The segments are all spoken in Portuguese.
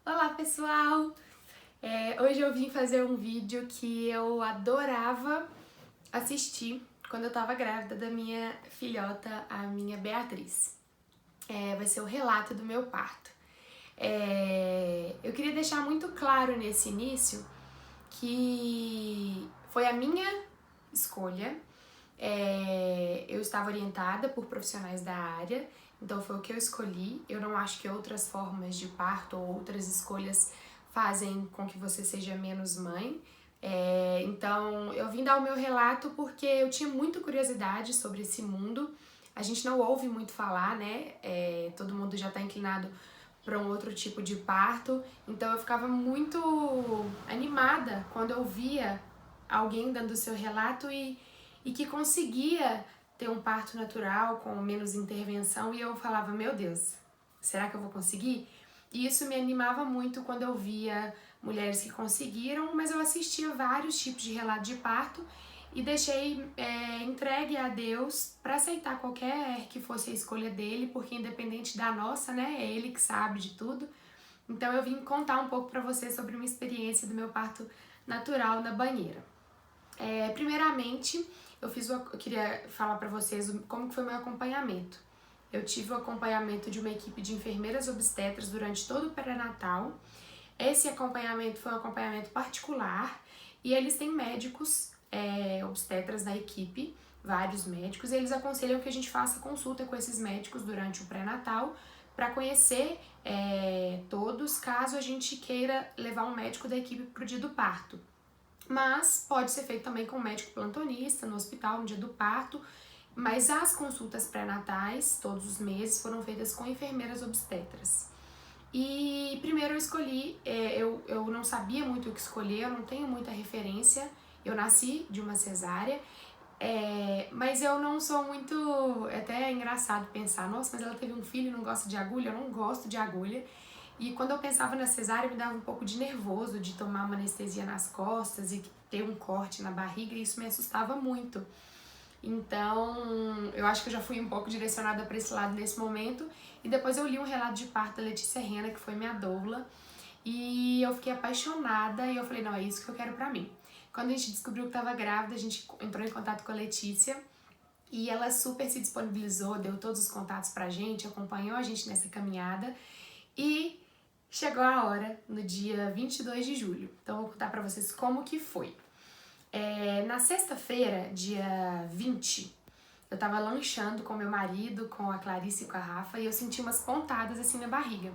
Olá pessoal! Hoje eu vim fazer um vídeo que eu adorava assistir quando eu tava grávida da minha filhota, a minha Beatriz. Vai ser o relato do meu parto. Eu queria deixar muito claro nesse início que foi a minha escolha. Eu estava orientada por profissionais da área, então foi o que eu escolhi. Eu não acho que outras formas de parto ou outras escolhas fazem com que você seja menos mãe. Então eu vim dar o meu relato porque eu tinha muita curiosidade sobre esse mundo. A gente não ouve muito falar, né? Todo mundo já está inclinado para um outro tipo de parto, então eu ficava muito animada quando eu via alguém dando o seu relato e que conseguia ter um parto natural com menos intervenção, e eu falava, meu Deus, será que eu vou conseguir? E isso me animava muito quando eu via mulheres que conseguiram, mas eu assistia vários tipos de relato de parto e deixei entregue a Deus para aceitar qualquer que fosse a escolha dele, porque independente da nossa, né, é ele que sabe de tudo. Então eu vim contar um pouco para vocês sobre uma experiência do meu parto natural na banheira. Primeiramente, eu queria falar para vocês como que foi meu acompanhamento. Eu tive o acompanhamento de uma equipe de enfermeiras obstetras durante todo o pré-natal. Esse acompanhamento foi um acompanhamento particular e eles têm médicos obstetras na equipe, vários médicos, e eles aconselham que a gente faça consulta com esses médicos durante o pré-natal para conhecer todos, caso a gente queira levar um médico da equipe para o dia do parto. Mas pode ser feito também com um médico plantonista no hospital no dia do parto, mas as consultas pré-natais, todos os meses, foram feitas com enfermeiras obstetras. E primeiro eu escolhi, eu não sabia muito o que escolher, eu não tenho muita referência, eu nasci de uma cesárea, mas eu não sou muito, é até engraçado pensar, nossa, mas ela teve um filho e não gosta de agulha, eu não gosto de agulha. E quando eu pensava na cesárea, me dava um pouco de nervoso de tomar uma anestesia nas costas e ter um corte na barriga, e isso me assustava muito. Então, eu acho que eu já fui um pouco direcionada para esse lado nesse momento. E depois eu li um relato de parto da Letícia Rena, que foi minha doula, e eu fiquei apaixonada e eu falei, não, é isso que eu quero pra mim. Quando a gente descobriu que estava grávida, a gente entrou em contato com a Letícia e ela super se disponibilizou, deu todos os contatos pra gente, acompanhou a gente nessa caminhada e chegou a hora no dia 22 de julho. Então, eu vou contar pra vocês como que foi. Na sexta-feira, dia 20, eu tava lanchando com meu marido, com a Clarice e com a Rafa, e eu senti umas pontadas assim na barriga.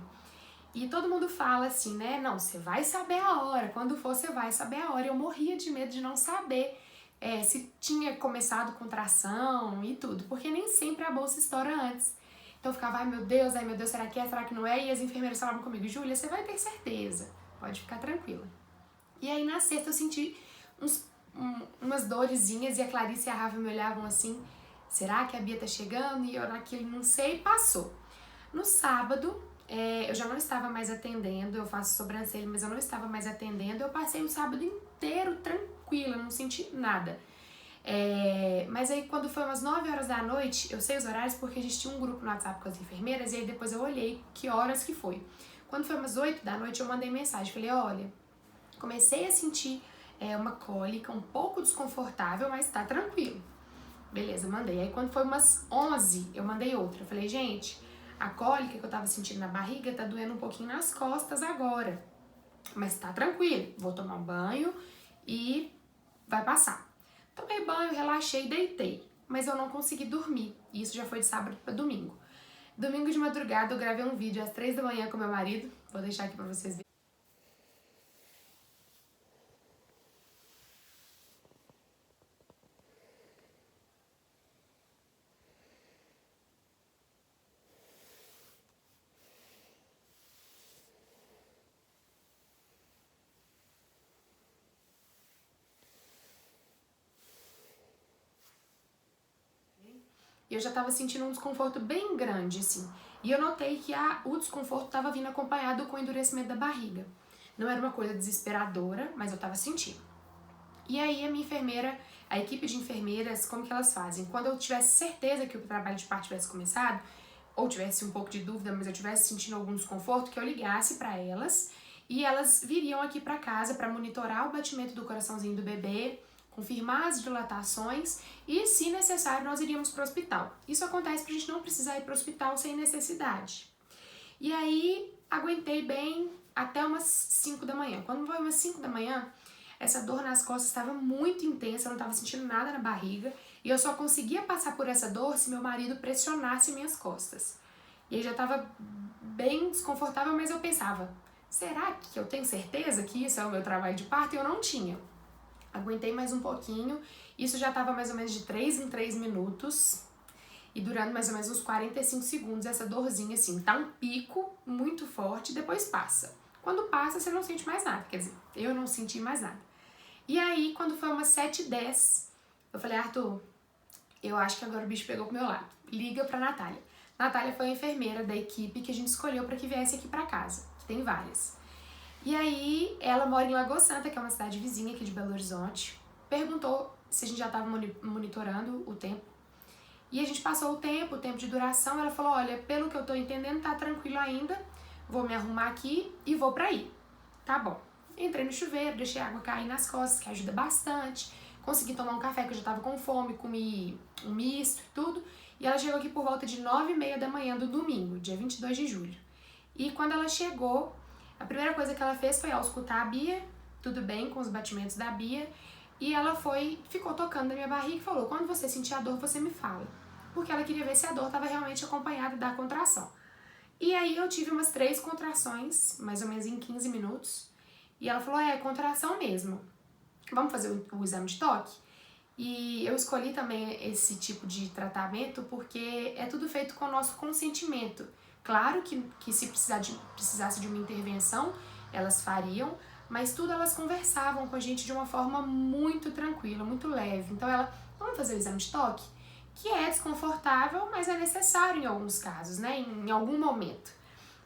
E todo mundo fala assim, né? Não, você vai saber a hora. Quando for, você vai saber a hora. Eu morria de medo de não saber se tinha começado contração e tudo, porque nem sempre a bolsa estoura antes. Então eu ficava, ai meu Deus, será que é, será que não é? E as enfermeiras falavam comigo, Júlia, você vai ter certeza, pode ficar tranquila. E aí na sexta eu senti umas dorezinhas e a Clarice e a Rafa me olhavam assim, será que a Bia tá chegando? E eu naquele não sei, passou. No sábado, eu já não estava mais atendendo, eu faço sobrancelha, mas eu não estava mais atendendo, eu passei o sábado inteiro tranquila, não senti nada. Mas aí quando foi umas 9 horas da noite, eu sei os horários porque a gente tinha um grupo no WhatsApp com as enfermeiras, e aí depois eu olhei que horas que foi. Quando foi umas 8 da noite, eu mandei mensagem, falei, olha, comecei a sentir uma cólica um pouco desconfortável, mas tá tranquilo. Beleza, mandei. Aí quando foi umas 11, eu mandei outra. Eu falei, gente, a cólica que eu tava sentindo na barriga tá doendo um pouquinho nas costas agora. Mas tá tranquilo, vou tomar um banho e vai passar. Tomei banho, relaxei, deitei. Mas eu não consegui dormir. E isso já foi de sábado pra domingo. Domingo de madrugada eu gravei um vídeo às 3 da manhã com meu marido. Vou deixar aqui pra vocês verem. E eu já tava sentindo um desconforto bem grande, assim. E eu notei que o desconforto tava vindo acompanhado com o endurecimento da barriga. Não era uma coisa desesperadora, mas eu tava sentindo. E aí a minha enfermeira, a equipe de enfermeiras, como que elas fazem? Quando eu tivesse certeza que o trabalho de parto tivesse começado, ou tivesse um pouco de dúvida, mas eu tivesse sentindo algum desconforto, que eu ligasse para elas e elas viriam aqui para casa para monitorar o batimento do coraçãozinho do bebê, confirmar as dilatações e, se necessário, nós iríamos para o hospital. Isso acontece para a gente não precisar ir para o hospital sem necessidade. E aí, aguentei bem até umas 5 da manhã. Quando foi umas 5 da manhã, essa dor nas costas estava muito intensa, eu não estava sentindo nada na barriga. E eu só conseguia passar por essa dor se meu marido pressionasse minhas costas. E aí já estava bem desconfortável, mas eu pensava, será que eu tenho certeza que isso é o meu trabalho de parto? E eu não tinha. Aguentei mais um pouquinho, isso já estava mais ou menos de 3 em 3 minutos. E durando mais ou menos uns 45 segundos, essa dorzinha assim, tá um pico muito forte, depois passa. Quando passa, você não sente mais nada, quer dizer, eu não senti mais nada. E aí, quando foi umas 7h10, eu falei, Arthur, eu acho que agora o bicho pegou pro meu lado. Liga pra Natália. Natália foi a enfermeira da equipe que a gente escolheu para que viesse aqui pra casa, que tem várias. E aí, ela mora em Lagoa Santa, que é uma cidade vizinha aqui de Belo Horizonte. Perguntou se a gente já estava monitorando o tempo. E a gente passou o tempo de duração. Ela falou, olha, pelo que eu tô entendendo, tá tranquilo ainda. Vou me arrumar aqui e vou pra aí. Tá bom. Entrei no chuveiro, deixei a água cair nas costas, que ajuda bastante. Consegui tomar um café, que eu já tava com fome, comi um misto e tudo. E ela chegou aqui por volta de 9h30 da manhã do domingo, dia 22 de julho. E quando ela chegou, a primeira coisa que ela fez foi auscultar a Bia, tudo bem com os batimentos da Bia, e ela ficou tocando na minha barriga e falou, quando você sentir a dor, você me fala. Porque ela queria ver se a dor estava realmente acompanhada da contração. E aí eu tive umas 3 contrações, mais ou menos em 15 minutos, e ela falou, é contração mesmo, vamos fazer o exame de toque? E eu escolhi também esse tipo de tratamento porque é tudo feito com o nosso consentimento. Claro que se precisasse de uma intervenção, elas fariam, mas tudo elas conversavam com a gente de uma forma muito tranquila, muito leve. Então vamos fazer o exame de toque? Que é desconfortável, mas é necessário em alguns casos, né? Em algum momento.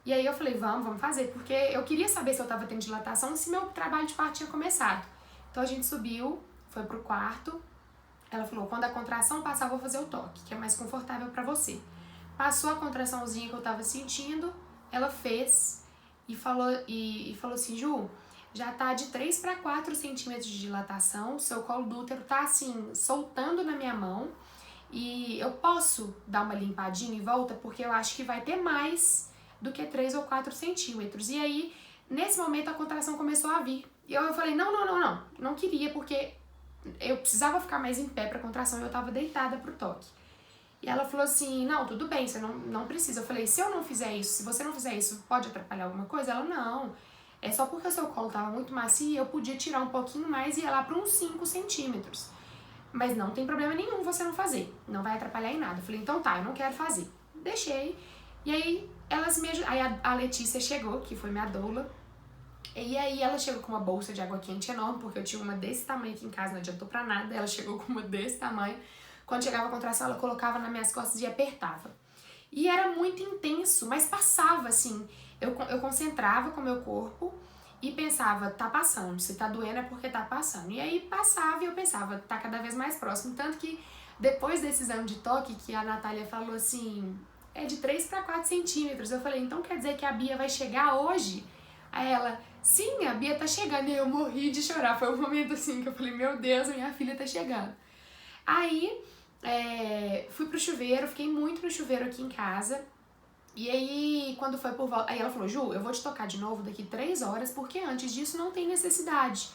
E aí eu falei, vamos fazer, porque eu queria saber se eu tava tendo dilatação e se meu trabalho de parto tinha começado. Então a gente subiu, foi pro quarto. Ela falou, quando a contração passar, eu vou fazer o toque, que é mais confortável pra você. Passou a contraçãozinha que eu tava sentindo, ela fez e falou assim, Ju, já tá de 3 para 4 centímetros de dilatação, seu colo do útero tá assim, soltando na minha mão, e eu posso dar uma limpadinha em volta, porque eu acho que vai ter mais do que 3 ou 4 centímetros. E aí, nesse momento, a contração começou a vir. E eu falei, não queria, porque eu precisava ficar mais em pé pra contração e eu tava deitada pro toque. E ela falou assim, não, tudo bem, você não precisa. Eu falei, se eu não fizer isso, se você não fizer isso, pode atrapalhar alguma coisa? Ela, não, é só porque o seu colo tava muito macio e eu podia tirar um pouquinho mais e ir lá pra uns 5 centímetros. Mas não tem problema nenhum você não fazer, não vai atrapalhar em nada. Eu falei, então tá, eu não quero fazer. Deixei, e aí elas me ajudaram. Aí a Letícia chegou, que foi minha doula, e aí ela chegou com uma bolsa de água quente enorme, porque eu tinha uma desse tamanho aqui em casa, não adiantou pra nada, ela chegou com uma desse tamanho. Quando chegava a contração, ela colocava nas minhas costas e apertava. E era muito intenso, mas passava, assim, eu concentrava com o meu corpo e pensava, tá passando, se tá doendo é porque tá passando. E aí passava e eu pensava, tá cada vez mais próximo. Tanto que depois desse exame de toque, que a Natália falou assim, é de 3 para 4 centímetros. Eu falei, então quer dizer que a Bia vai chegar hoje? Aí ela, sim, a Bia tá chegando. E eu morri de chorar. Foi um momento assim que eu falei, meu Deus, a minha filha tá chegando. Aí fui pro chuveiro, fiquei muito no chuveiro aqui em casa. E aí, quando foi por volta... Aí ela falou, Ju, eu vou te tocar de novo daqui 3 horas, porque antes disso não tem necessidade.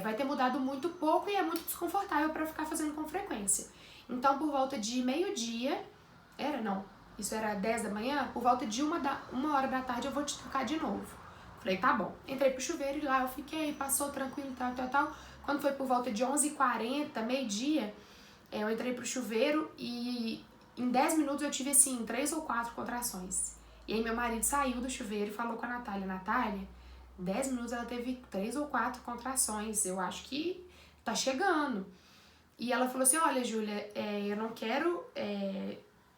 Vai ter mudado muito pouco e é muito desconfortável pra ficar fazendo com frequência. Então, por volta de meio-dia... Isso era 10 da manhã. Por volta de 1h da tarde eu vou te tocar de novo. Falei, tá bom. Entrei pro chuveiro e lá eu fiquei, passou tranquilo, tal. Quando foi por volta de 11h40, meio-dia, eu entrei pro chuveiro e em 10 minutos eu tive, assim, 3 ou 4 contrações. E aí meu marido saiu do chuveiro e falou com a Natália, Natália, em 10 minutos ela teve 3 ou 4 contrações, eu acho que tá chegando. E ela falou assim, olha, Júlia, eu não quero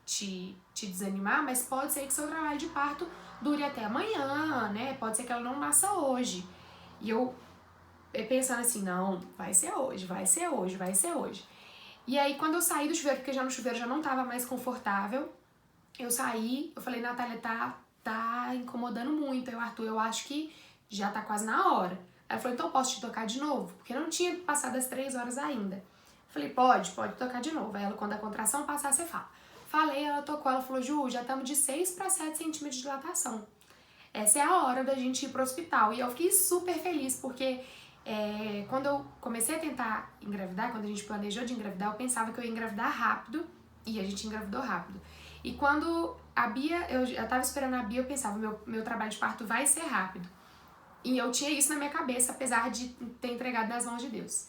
te desanimar, mas pode ser que seu trabalho de parto dure até amanhã, né? Pode ser que ela não nasça hoje. E eu pensando assim, não, vai ser hoje. E aí, quando eu saí do chuveiro, porque já no chuveiro já não tava mais confortável, Eu saí, eu falei, Natália, tá incomodando muito. Aí o Arthur, eu acho que já tá quase na hora. Aí ela falou, então posso te tocar de novo? Porque não tinha passado as 3 horas ainda. Eu falei, pode tocar de novo. Aí ela, quando a contração passar, você fala. Falei, ela tocou, ela falou, Ju, já estamos de 6 para 7 centímetros de dilatação. Essa é a hora da gente ir pro hospital. E eu fiquei super feliz, porque quando eu comecei a tentar engravidar, quando a gente planejou de engravidar, eu pensava que eu ia engravidar rápido, e a gente engravidou rápido. E quando a Bia, eu tava esperando a Bia, eu pensava, meu trabalho de parto vai ser rápido. E eu tinha isso na minha cabeça, apesar de ter entregado nas mãos de Deus.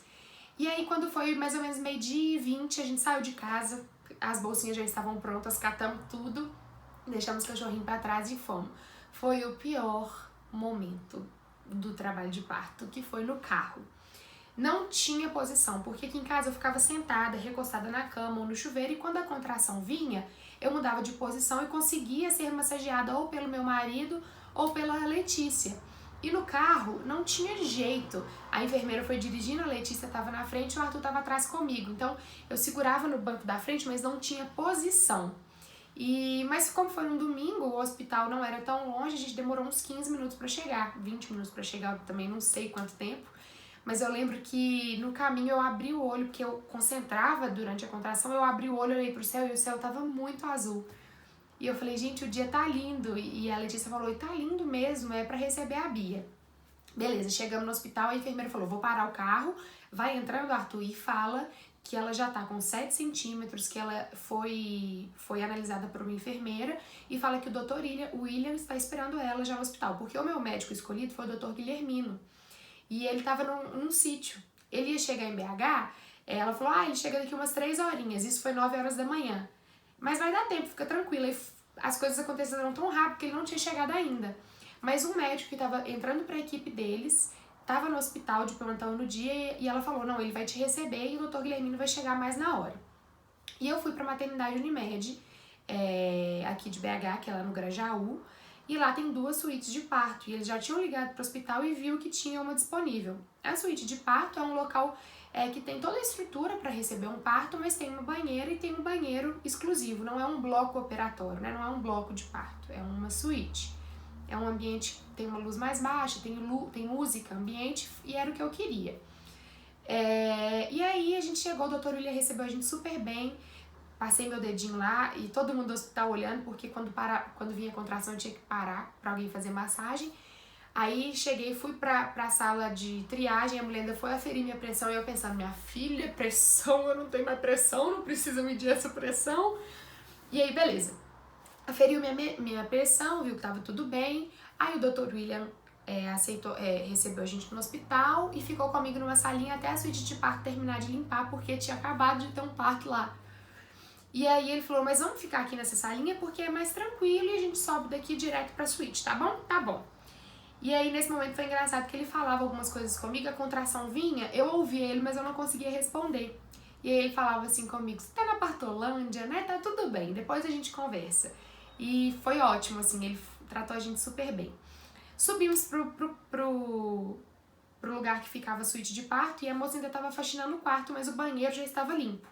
E aí, quando foi mais ou menos 12h20, a gente saiu de casa, as bolsinhas já estavam prontas, catamos tudo, deixamos o cachorrinho pra trás e fomos. Foi o pior momento do trabalho de parto, que foi no carro. Não tinha posição, porque aqui em casa eu ficava sentada, recostada na cama ou no chuveiro, e quando a contração vinha, eu mudava de posição e conseguia ser massageada ou pelo meu marido ou pela Letícia. E no carro não tinha jeito. A enfermeira foi dirigindo, a Letícia estava na frente e o Arthur estava atrás comigo. Então eu segurava no banco da frente, mas não tinha posição. Mas como foi um domingo, o hospital não era tão longe, a gente demorou uns 15 minutos para chegar, 20 minutos para chegar, eu também não sei quanto tempo. Mas eu lembro que no caminho eu abri o olho, porque eu concentrava durante a contração, eu abri o olho, olhei pro céu e o céu tava muito azul. E eu falei, gente, o dia tá lindo. E a Letícia falou, e tá lindo mesmo, é pra receber a Bia. Beleza, chegamos no hospital, a enfermeira falou, vou parar o carro, vai entrando, Arthur, e fala que ela já tá com 7 centímetros, que ela foi analisada por uma enfermeira, e fala que o Dr. William está esperando ela já no hospital, porque o meu médico escolhido foi o Dr. Guilhermino, e ele tava num sítio. Ele ia chegar em BH, ela falou, ele chega daqui umas 3 horinhas, isso foi 9 horas da manhã. Mas vai dar tempo, fica tranquila. E as coisas aconteceram tão rápido que ele não tinha chegado ainda. Mas um médico que estava entrando para a equipe deles, estava no hospital de plantão no dia e ela falou, não, ele vai te receber e o Dr. Guilhermino vai chegar mais na hora. E eu fui para a maternidade Unimed, aqui de BH, que é lá no Grajaú, e lá tem 2 suítes de parto. E eles já tinham ligado para o hospital e viu que tinha uma disponível. A suíte de parto é um local que tem toda a estrutura para receber um parto, mas tem uma banheira e tem um banheiro exclusivo, não é um bloco operatório, né? Não é um bloco de parto, é uma suíte. É um ambiente, tem uma luz mais baixa, tem música, ambiente, e era o que eu queria. E aí a gente chegou, o Dr. William recebeu a gente super bem, passei meu dedinho lá e todo mundo do hospital olhando, porque quando vinha a contração eu tinha que parar para alguém fazer massagem. Aí cheguei, fui pra sala de triagem, a mulher ainda foi aferir minha pressão e eu pensando, minha filha, pressão, eu não tenho mais pressão, não precisa medir essa pressão. E aí, beleza. Aferiu minha pressão, viu que tava tudo bem. Aí o Dr. William recebeu a gente no hospital e ficou comigo numa salinha até a suíte de parto terminar de limpar, porque tinha acabado de ter um parto lá. E aí ele falou, mas vamos ficar aqui nessa salinha porque é mais tranquilo e a gente sobe daqui direto pra suíte, tá bom? Tá bom. E aí, nesse momento, foi engraçado que ele falava algumas coisas comigo, a contração vinha, eu ouvia ele, mas eu não conseguia responder. E aí ele falava assim comigo, você tá na Partolândia, né? Tá tudo bem, depois a gente conversa. E foi ótimo, assim, ele tratou a gente super bem. Subimos pro lugar que ficava a suíte de parto e a moça ainda tava faxinando o quarto, mas o banheiro já estava limpo.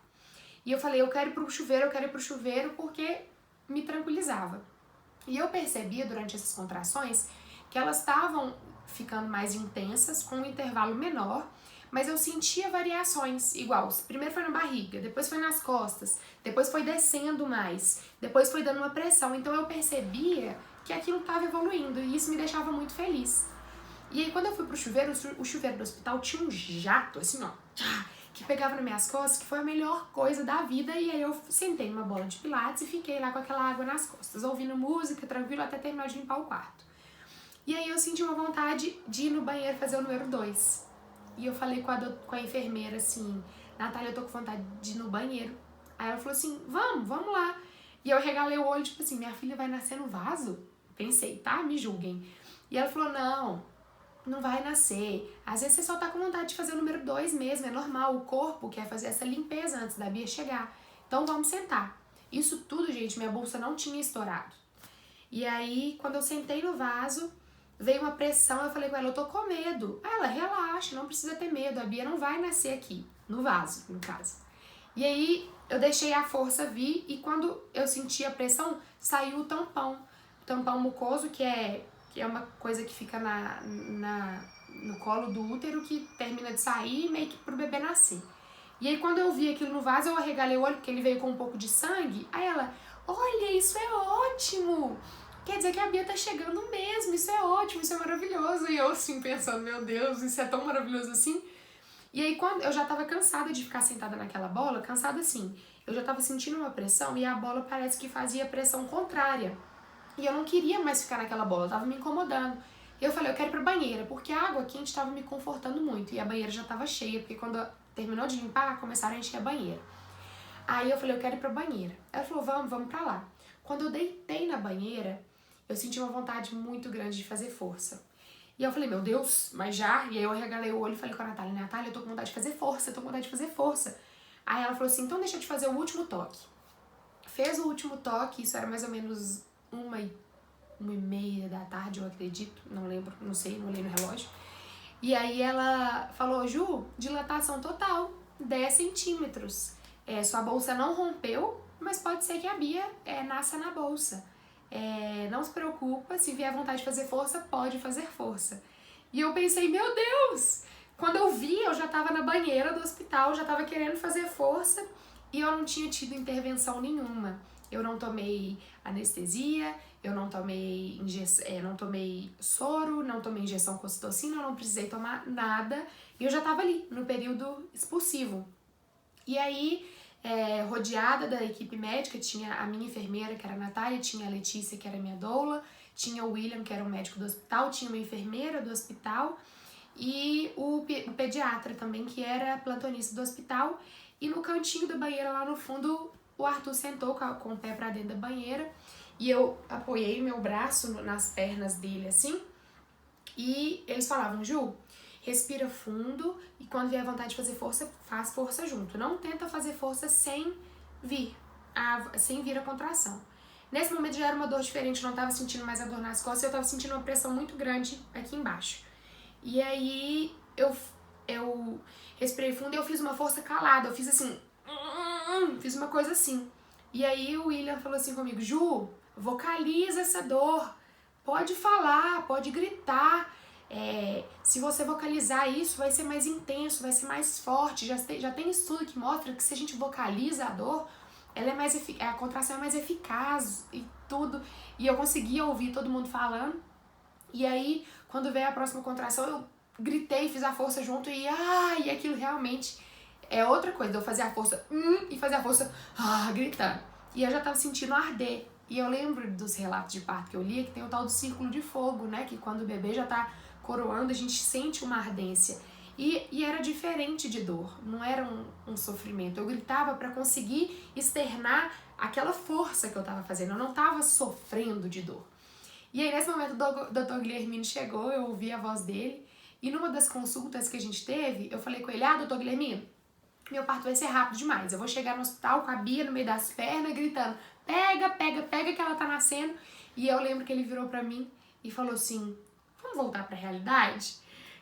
E eu falei, eu quero ir pro chuveiro porque me tranquilizava. E eu percebia durante essas contrações que elas estavam ficando mais intensas, com um intervalo menor, mas eu sentia variações iguais. Primeiro foi na barriga, depois foi nas costas, depois foi descendo mais, depois foi dando uma pressão. Então eu percebia que aquilo estava evoluindo e isso me deixava muito feliz. E aí quando eu fui pro chuveiro, o chuveiro do hospital tinha um jato, assim ó, que pegava nas minhas costas, que foi a melhor coisa da vida. E aí eu sentei numa bola de pilates e fiquei lá com aquela água nas costas, ouvindo música, tranquilo, até terminar de limpar o quarto. E aí eu senti uma vontade de ir no banheiro fazer o número 2. E eu falei com a enfermeira assim, Natália, eu tô com vontade de ir no banheiro. Aí ela falou assim, vamos lá. E eu regalei o olho, tipo assim, minha filha vai nascer no vaso? Pensei, tá? Me julguem. E ela falou, não vai nascer. Às vezes você só tá com vontade de fazer o número 2 mesmo, é normal. O corpo quer fazer essa limpeza antes da Bia chegar. Então vamos sentar. Isso tudo, gente, minha bolsa não tinha estourado. E aí, quando eu sentei no vaso, veio uma pressão, eu falei com ela, eu tô com medo. Aí ela, relaxa, não precisa ter medo, a Bia não vai nascer aqui, no vaso, no caso. E aí eu deixei a força vir e quando eu senti a pressão, saiu o tampão mucoso, que é uma coisa que fica no colo do útero, que termina de sair meio que pro bebê nascer. E aí quando eu vi aquilo no vaso, eu arregalei o olho, porque ele veio com um pouco de sangue. Aí ela, olha, isso é ótimo! Quer dizer que a Bia tá chegando mesmo, isso é ótimo, isso é maravilhoso. E eu assim pensando, meu Deus, isso é tão maravilhoso assim. E aí quando eu já tava cansada de ficar sentada naquela bola, cansada assim, eu já tava sentindo uma pressão e a bola parece que fazia pressão contrária. E eu não queria mais ficar naquela bola, tava me incomodando. E eu falei, eu quero ir pra banheira, porque a água quente tava me confortando muito. E a banheira já tava cheia, porque quando terminou de limpar, começaram a encher a banheira. Aí eu falei, eu quero ir pra banheira. Ela falou, vamos pra lá. Quando eu deitei na banheira, eu senti uma vontade muito grande de fazer força. E eu falei, meu Deus, mas já? E aí eu arregalei o olho e falei com a Natália, eu tô com vontade de fazer força, eu tô com vontade de fazer força. Aí ela falou assim, então deixa eu te fazer o último toque. Fez o último toque, isso era mais ou menos 1h30 da tarde, eu acredito, não lembro, não sei, não olhei no relógio. E aí ela falou, Ju, dilatação total, 10 centímetros. Sua bolsa não rompeu, mas pode ser que a Bia nasça na bolsa. Não se preocupa, se vier vontade de fazer força, pode fazer força. E eu pensei, meu Deus! Quando eu vi, eu já tava na banheira do hospital, já tava querendo fazer força e eu não tinha tido intervenção nenhuma. Eu não tomei anestesia, eu não tomei, não tomei soro, não tomei injeção com ocitocina, eu não precisei tomar nada. E eu já tava ali, no período expulsivo. E aí, rodeada da equipe médica, tinha a minha enfermeira, que era a Natália, tinha a Letícia, que era a minha doula, tinha o William, que era o médico do hospital, tinha uma enfermeira do hospital e o pediatra também, que era plantonista do hospital. E no cantinho da banheira, lá no fundo, o Arthur sentou com o pé pra dentro da banheira e eu apoiei meu braço nas pernas dele, assim, e eles falavam, Ju, respira fundo e quando vier a vontade de fazer força, faz força junto. Não tenta fazer força sem vir a contração. Nesse momento já era uma dor diferente, eu não tava sentindo mais a dor nas costas, eu tava sentindo uma pressão muito grande aqui embaixo. E aí eu respirei fundo e eu fiz uma força calada, eu fiz assim, fiz uma coisa assim. E aí o William falou assim comigo, Ju, vocaliza essa dor, pode falar, pode gritar. Se você vocalizar isso, vai ser mais intenso, vai ser mais forte. Já tem estudo que mostra que se a gente vocaliza a dor, ela a contração é mais eficaz e tudo. E eu conseguia ouvir todo mundo falando. E aí, quando veio a próxima contração, eu gritei, fiz a força junto e aquilo realmente é outra coisa. Eu fazia a força e fazia a força gritando. E eu já tava sentindo arder. E eu lembro dos relatos de parto que eu lia, que tem o tal do círculo de fogo, né? Que quando o bebê já tá coroando, a gente sente uma ardência. E era diferente de dor, não era um sofrimento. Eu gritava para conseguir externar aquela força que eu tava fazendo, eu não tava sofrendo de dor. E aí nesse momento o Dr. Guilhermino chegou, eu ouvi a voz dele, e numa das consultas que a gente teve, eu falei com ele, Dr. Guilhermino, meu parto vai ser rápido demais, eu vou chegar no hospital com a Bia no meio das pernas, gritando, pega que ela tá nascendo. E eu lembro que ele virou pra mim e falou assim, vamos voltar pra realidade?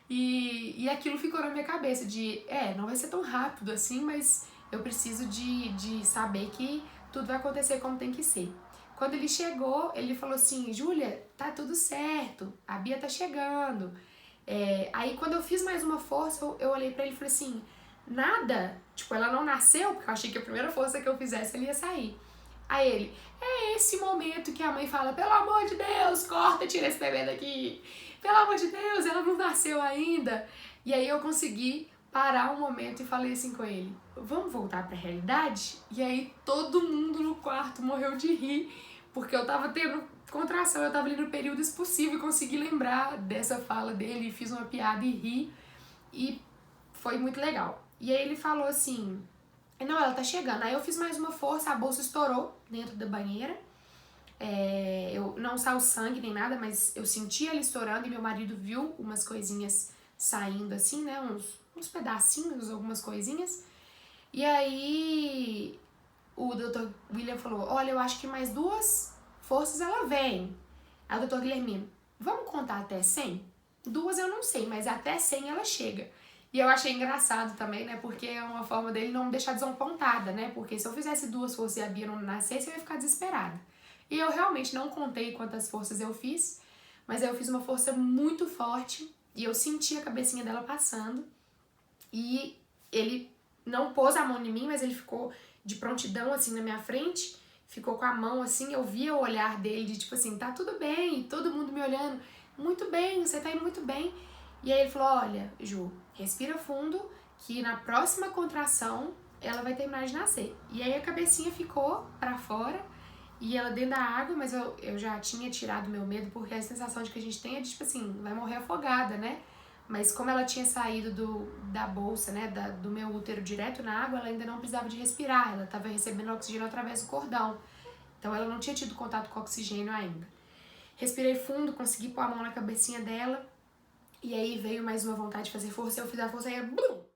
E aquilo ficou na minha cabeça de, não vai ser tão rápido assim, mas eu preciso de saber que tudo vai acontecer como tem que ser. Quando ele chegou, ele falou assim, Júlia, tá tudo certo, a Bia tá chegando. Aí quando eu fiz mais uma força, eu olhei pra ele e falei assim, nada, tipo, ela não nasceu, porque eu achei que a primeira força que eu fizesse ele ia sair. Aí ele, é esse momento que a mãe fala, pelo amor de Deus, corta, tira esse bebê daqui. Pelo amor de Deus, ela não nasceu ainda. E aí eu consegui parar um momento e falei assim com ele, vamos voltar pra realidade? E aí todo mundo no quarto morreu de rir, porque eu tava tendo contração, eu tava ali no período expulsivo e consegui lembrar dessa fala dele, fiz uma piada e ri, e foi muito legal. E aí ele falou assim, não, ela tá chegando. Aí eu fiz mais uma força, a bolsa estourou dentro da banheira. Eu não saiu sangue nem nada, mas eu senti ela estourando e meu marido viu umas coisinhas saindo assim, né, uns pedacinhos, algumas coisinhas. E aí o Dr. William falou, olha, eu acho que mais 2 forças ela vem. Aí o Dr. Guilhermino, vamos contar até 100? 2 eu não sei, mas até 100 ela chega. E eu achei engraçado também, né? Porque é uma forma dele não me deixar desapontada, né? Porque se eu fizesse 2 forças e a Bia não nascesse, eu ia ficar desesperada. E eu realmente não contei quantas forças eu fiz, mas eu fiz uma força muito forte e eu senti a cabecinha dela passando. E ele não pôs a mão em mim, mas ele ficou de prontidão assim na minha frente, ficou com a mão assim, eu via o olhar dele de tipo assim, tá tudo bem, todo mundo me olhando, muito bem, você tá indo muito bem. E aí ele falou, olha, Ju, respira fundo, que na próxima contração ela vai terminar de nascer. E aí a cabecinha ficou pra fora e ela dentro da água, mas eu já tinha tirado meu medo, porque a sensação de que a gente tem é de tipo assim, vai morrer afogada, né? Mas como ela tinha saído da bolsa, né, do meu útero direto na água, ela ainda não precisava de respirar, ela estava recebendo oxigênio através do cordão. Então ela não tinha tido contato com oxigênio ainda. Respirei fundo, consegui pôr a mão na cabecinha dela, e aí veio mais uma vontade de fazer força, eu fiz a força e aí, blum!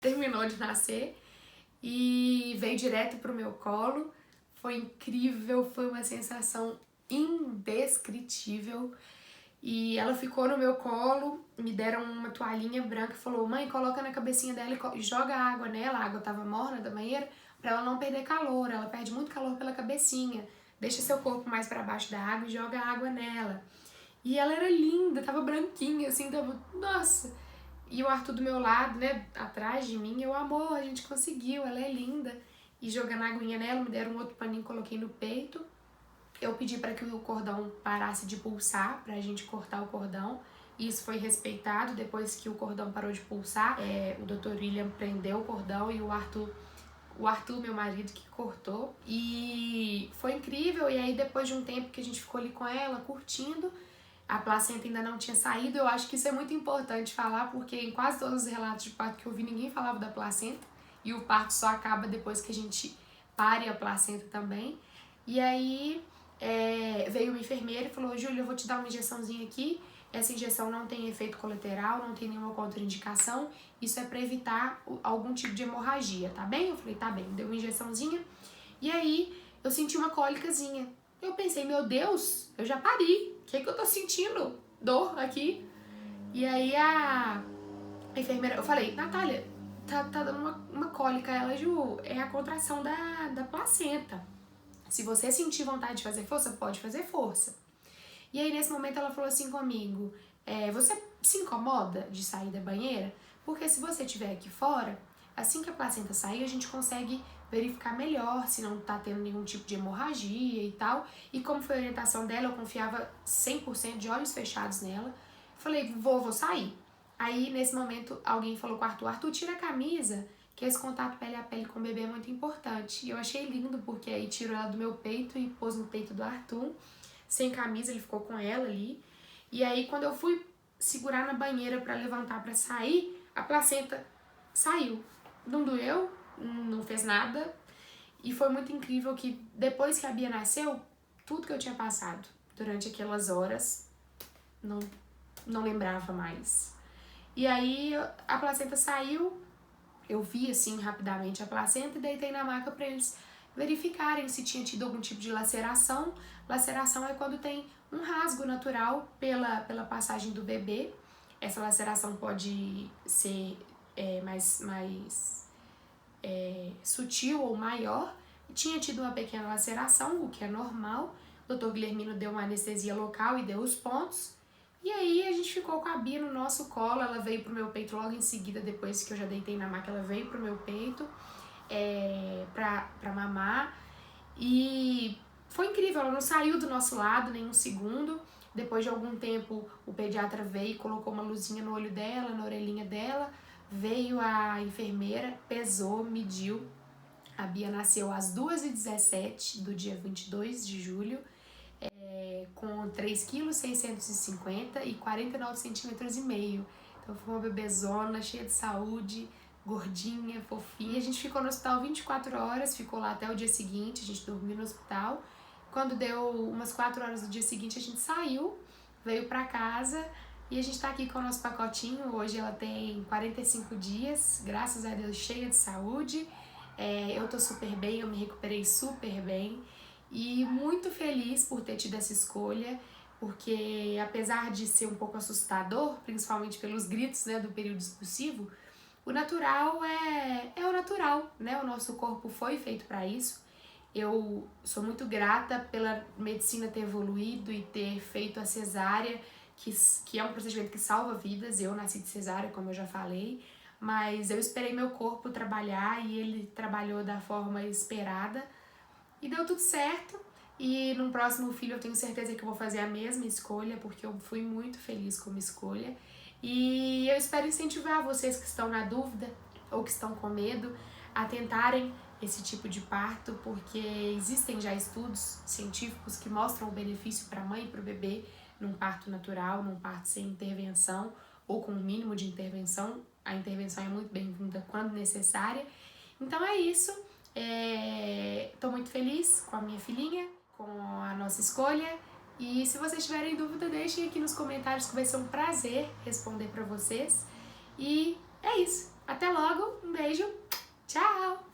Terminou de nascer e veio direto pro meu colo. Foi incrível, foi uma sensação indescritível. E ela ficou no meu colo, me deram uma toalhinha branca e falou, mãe, coloca na cabecinha dela e joga água nela, a água tava morna da banheira, pra ela não perder calor, ela perde muito calor pela cabecinha. Deixa seu corpo mais pra baixo da água e joga água nela. E ela era linda, tava branquinha, assim, tava, nossa. E o Arthur do meu lado, né, atrás de mim, eu, amor, a gente conseguiu, ela é linda. E jogando a aguinha nela, me deram um outro paninho, coloquei no peito. Eu pedi para que o cordão parasse de pulsar, pra gente cortar o cordão. E isso foi respeitado. Depois que o cordão parou de pulsar, o Dr. William prendeu o cordão e o Arthur, meu marido, que cortou. E foi incrível. E aí, depois de um tempo que a gente ficou ali com ela, curtindo, a placenta ainda não tinha saído. Eu acho que isso é muito importante falar, porque em quase todos os relatos de parto que eu vi, ninguém falava da placenta. E o parto só acaba depois que a gente pare a placenta também. E aí veio uma enfermeira e falou, Júlia, eu vou te dar uma injeçãozinha aqui. Essa injeção não tem efeito colateral, não tem nenhuma contraindicação. Isso é para evitar algum tipo de hemorragia, tá bem? Eu falei, tá bem. Deu uma injeçãozinha. E aí eu senti uma cólicazinha. Eu pensei, meu Deus, eu já pari. O que eu tô sentindo? Dor aqui. E aí a enfermeira, eu falei, Natália, tá dando uma cólica. Ela, Ju, é a contração da placenta. Se você sentir vontade de fazer força, pode fazer força. E aí, nesse momento, ela falou assim comigo, você se incomoda de sair da banheira? Porque se você estiver aqui fora, assim que a placenta sair, a gente consegue verificar melhor se não tá tendo nenhum tipo de hemorragia e tal. E como foi a orientação dela, eu confiava 100% de olhos fechados nela. Falei, vou sair. Aí, nesse momento, alguém falou com o Arthur, tira a camisa, que esse contato pele a pele com o bebê é muito importante. E eu achei lindo, porque aí tirou ela do meu peito e pôs no peito do Arthur. Sem camisa, ele ficou com ela ali. E aí, quando eu fui segurar na banheira pra levantar pra sair, a placenta saiu. Não doeu, não fez nada. E foi muito incrível que depois que a Bia nasceu, tudo que eu tinha passado durante aquelas horas, não lembrava mais. E aí, a placenta saiu, eu vi assim rapidamente a placenta e deitei na maca para eles verificarem se tinha tido algum tipo de laceração. Laceração é quando tem um rasgo natural pela passagem do bebê. Essa laceração pode ser mais sutil ou maior. Tinha tido uma pequena laceração, o que é normal. O Dr. Guilhermino deu uma anestesia local e deu os pontos. E aí a gente ficou com a Bia no nosso colo, ela veio pro meu peito logo em seguida, depois que eu já deitei na maca, ela veio pro meu peito pra mamar. E foi incrível, ela não saiu do nosso lado nem um segundo. Depois de algum tempo, o pediatra veio e colocou uma luzinha no olho dela, na orelhinha dela. Veio a enfermeira, pesou, mediu. A Bia nasceu às 2h17 do dia 22 de julho. com 3,650 kg e 49 centímetros e meio. Então foi uma bebezona, cheia de saúde, gordinha, fofinha. A gente ficou no hospital 24 horas, ficou lá até o dia seguinte, a gente dormiu no hospital. Quando deu umas 4 horas do dia seguinte, a gente saiu, veio pra casa e a gente tá aqui com o nosso pacotinho. Hoje ela tem 45 dias, graças a Deus, cheia de saúde. Eu tô super bem, eu me recuperei super bem e muito feliz por ter tido essa escolha, porque apesar de ser um pouco assustador, principalmente pelos gritos, né, do período expulsivo, o natural é o natural, né? O nosso corpo foi feito para isso. Eu sou muito grata pela medicina ter evoluído e ter feito a cesárea, que é um procedimento que salva vidas. Eu nasci de cesárea, como eu já falei, mas eu esperei meu corpo trabalhar e ele trabalhou da forma esperada e deu tudo certo. E no próximo filho eu tenho certeza que eu vou fazer a mesma escolha, porque eu fui muito feliz com a minha escolha. E eu espero incentivar vocês que estão na dúvida ou que estão com medo a tentarem esse tipo de parto, porque existem já estudos científicos que mostram o benefício para a mãe e para o bebê num parto natural, num parto sem intervenção ou com o mínimo de intervenção. A intervenção é muito bem-vinda quando necessária. Então é isso. Estou muito feliz com a minha filhinha, com a nossa escolha. E se vocês tiverem dúvida, deixem aqui nos comentários que vai ser um prazer responder para vocês. E é isso. Até logo. Um beijo. Tchau!